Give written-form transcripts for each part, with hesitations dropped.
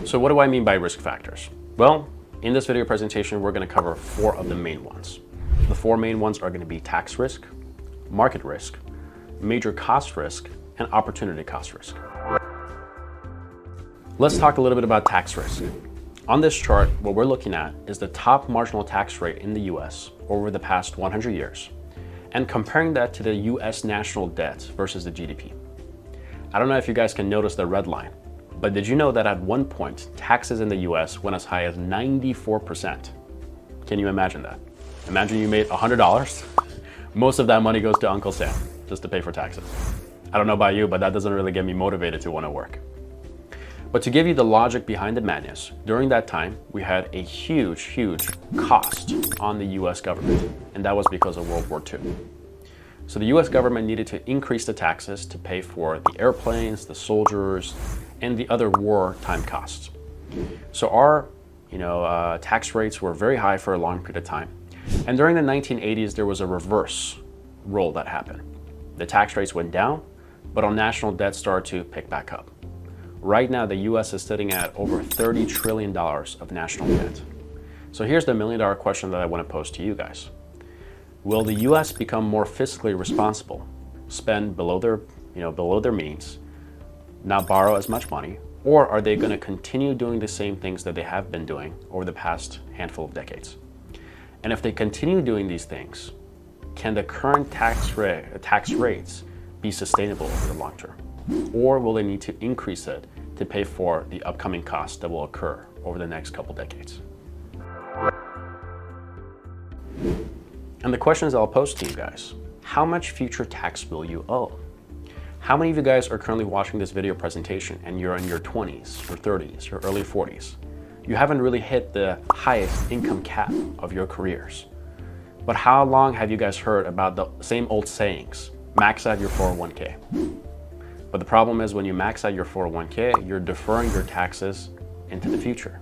So what do I mean by risk factors? Well, in this video presentation, we're going to cover 4 of the main ones. The 4 main ones are going to be tax risk, market risk, major cost risk, and opportunity cost risk. Let's talk a little bit about tax risk. On this chart, what we're looking at is the top marginal tax rate in the US over the past 100 years, and comparing that to the US national debt versus the GDP. I don't know if you guys can notice the red line, but did you know that at one point, taxes in the US went as high as 94%? Can you imagine that? Imagine you made $100. Most of that money goes to Uncle Sam just to pay for taxes. I don't know about you, but that doesn't really get me motivated to want to work. But to give you the logic behind the madness, during that time, we had a huge cost on the US government, and that was because of World War II. So the US government needed to increase the taxes to pay for the airplanes, the soldiers, and the other wartime costs. So our tax rates were very high for a long period of time. And during the 1980s, there was a reverse role that happened. The tax rates went down, but our national debt started to pick back up. Right now, the US is sitting at over $30 trillion of national debt. So here's the million-dollar question that I want to pose to you guys. Will the US become more fiscally responsible, spend below their means, not borrow as much money, or are they going to continue doing the same things that they have been doing over the past handful of decades? And if they continue doing these things, can the current tax rates be sustainable over the long term? Or will they need to increase it to pay for the upcoming costs that will occur over the next couple decades? And the questions I'll pose to you guys: how much future tax will you owe? How many of you guys are currently watching this video presentation and you're in your 20s or 30s or early 40s? You haven't really hit the highest income cap of your careers. But how long have you guys heard about the same old sayings? Max out your 401k. But the problem is when you max out your 401k, you're deferring your taxes into the future.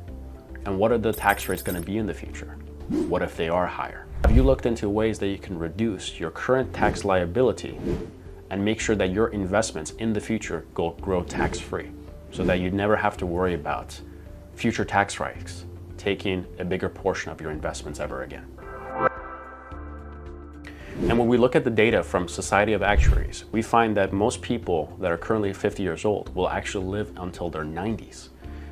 And what are the tax rates going to be in the future? What if they are higher? Have you looked into ways that you can reduce your current tax liability and make sure that your investments in the future grow tax-free so that you never have to worry about future tax hikes taking a bigger portion of your investments ever again? And when we look at the data from Society of Actuaries, we find that most people that are currently 50 years old will actually live until their 90s.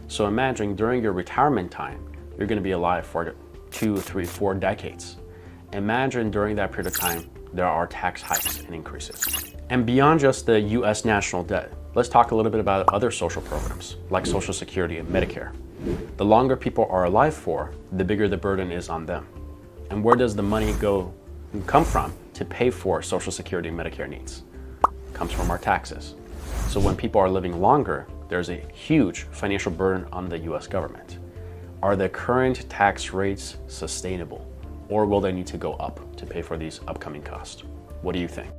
So imagine during your retirement time, you're going to be alive for 2, 3, 4 decades. Imagine during that period of time, there are tax hikes and increases. And beyond just the US national debt, let's talk a little bit about other social programs like Social Security and Medicare. The longer people are alive for, the bigger the burden is on them. And where does the money come from to pay for Social Security and Medicare needs? It comes from our taxes. So when people are living longer, there's a huge financial burden on the US government. Are the current tax rates sustainable, or will they need to go up to pay for these upcoming costs? What do you think?